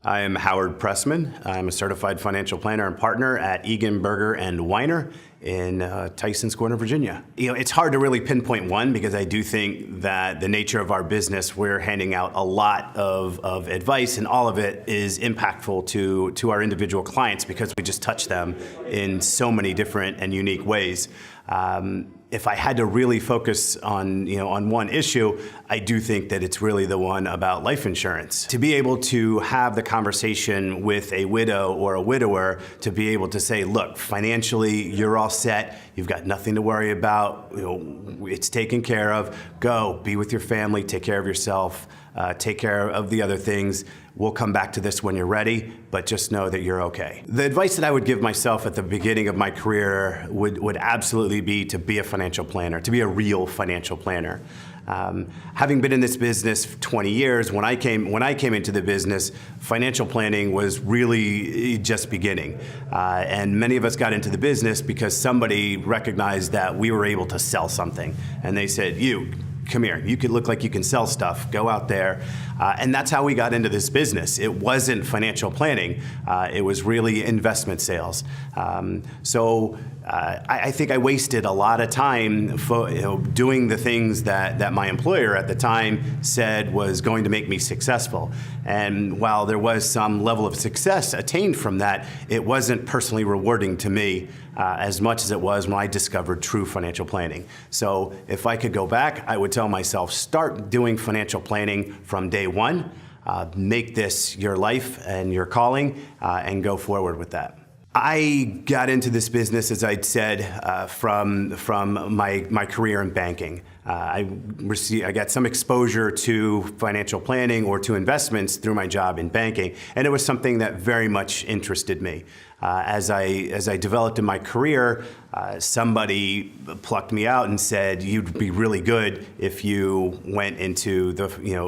I am Howard Pressman. I'm a certified financial planner and partner at Egan Burger and Weiner in Tysons Corner, Virginia. It's hard to really pinpoint one because I do think that the nature of our business, we're handing out a lot of advice, and all of it is impactful to our individual clients because we just touch them in so many different and unique ways. If I had to really focus on one issue, I do think that it's really the one about life insurance. To be able to have the conversation with a widow or a widower, to be able to say, look, financially, you're all set. You've got nothing to worry about. It's taken care of. Go, be with your family, take care of yourself, take care of the other things. We'll come back to this when you're ready, but just know that you're okay. The advice that I would give myself at the beginning of my career would absolutely be to be a financial planner, to be a real financial planner. Having been in this business for 20 years, when I came into the business, financial planning was really just beginning. And many of us got into the business because somebody recognized that we were able to sell something. And they said, come here, you could look like you can sell stuff, go out there. And that's how we got into this business. It wasn't financial planning, it was really investment sales. I think I wasted a lot of time doing the things that my employer at the time said was going to make me successful. And while there was some level of success attained from that, it wasn't personally rewarding to me as much as it was when I discovered true financial planning. So if I could go back, I would tell myself, start doing financial planning from day one, make this your life and your calling, and go forward with that. I got into this business, as I'd said, from my career in banking. I got some exposure to financial planning or to investments through my job in banking, and it was something that very much interested me. As I developed in my career, somebody plucked me out and said, "You'd be really good if you went into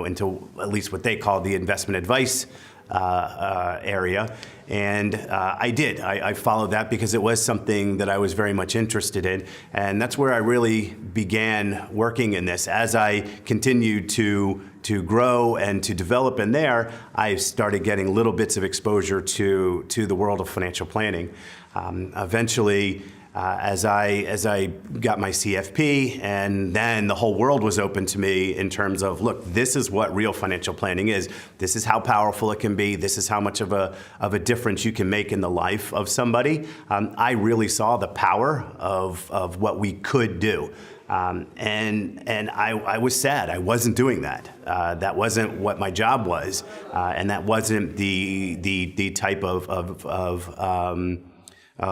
into at least what they call the investment advice area." And I did. I followed that because it was something that I was very much interested in. And that's where I really began working in this. As I continued to grow and to develop in there, I started getting little bits of exposure to the world of financial planning. Eventually, as I got my CFP, and then the whole world was open to me in terms of, look, this is what real financial planning is. This is how powerful it can be. This is how much of a difference you can make in the life of somebody. I really saw the power of what we could do. And I was sad. I wasn't doing that. That wasn't what my job was, and that wasn't the type of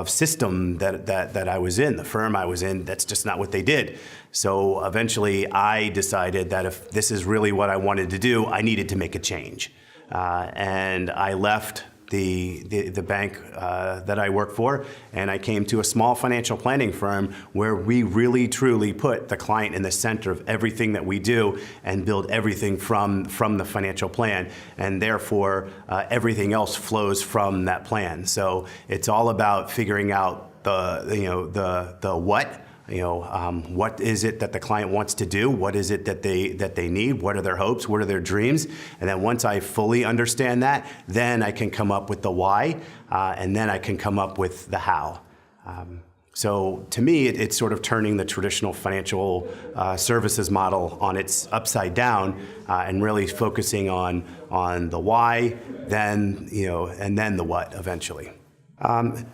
system that I was in, the firm I was in. That's just not what they did. So eventually I decided that if this is really what I wanted to do, I needed to make a change. And I left the bank that I worked for, and I came to a small financial planning firm where we really truly put the client in the center of everything that we do and build everything from the financial plan, and therefore everything else flows from that plan. So it's all about figuring out the what. What is it that the client wants to do? What is it that they need? What are their hopes? What are their dreams? And then once I fully understand that, then I can come up with the why, and then I can come up with the how. So to me, it's sort of turning the traditional financial services model on its upside down, and really focusing on the why, then and then the what eventually.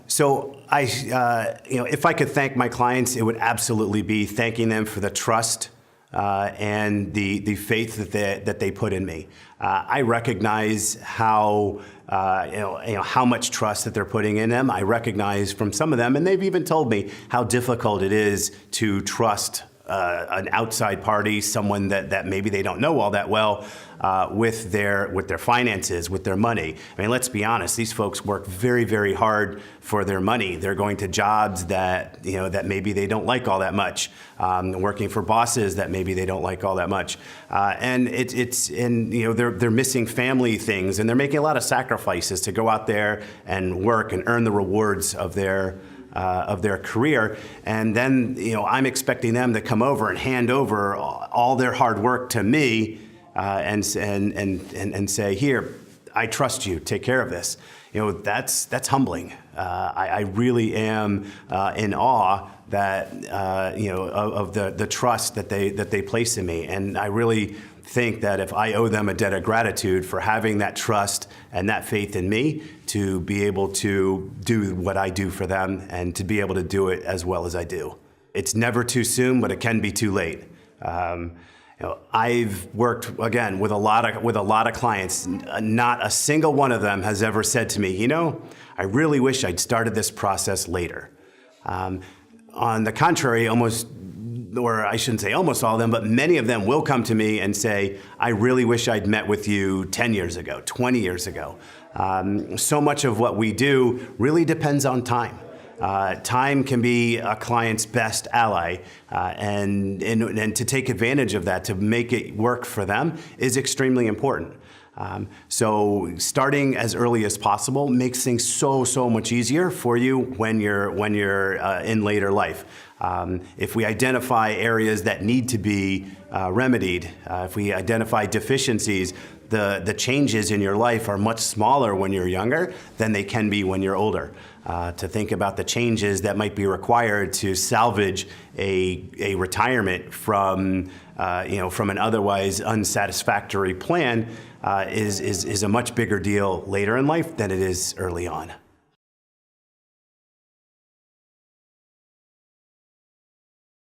So if I could thank my clients, it would absolutely be thanking them for the trust and the faith that they put in me. I recognize how how much trust that they're putting in them. I recognize from some of them, and they've even told me how difficult it is to trust an outside party, someone that maybe they don't know all that well, with their finances, with their money. I mean, let's be honest, these folks work very, very hard for their money. They're going to jobs that that maybe they don't like all that much, working for bosses that maybe they don't like all that much, and they're missing family things, and they're making a lot of sacrifices to go out there and work and earn the rewards of their career. And then I'm expecting them to come over and hand over all their hard work to me, and say, here, I trust you, take care of this. That's humbling. I really am in awe that of the trust that they place in me, and I really think that if I owe them a debt of gratitude for having that trust and that faith in me to be able to do what I do for them and to be able to do it as well as I do. It's never too soon, but it can be too late. I've worked again with a lot of clients. Not a single one of them has ever said to me, I really wish I'd started this process later. On the contrary, or I shouldn't say almost all of them, but many of them will come to me and say, I really wish I'd met with you 10 years ago, 20 years ago. So much of what we do really depends on time. Time can be a client's best ally, and to take advantage of that, to make it work for them, is extremely important. So starting as early as possible makes things so much easier for you when you're in later life. If we identify areas that need to be remedied, if we identify deficiencies, the changes in your life are much smaller when you're younger than they can be when you're older. To think about the changes that might be required to salvage a retirement from an otherwise unsatisfactory plan is a much bigger deal later in life than it is early on.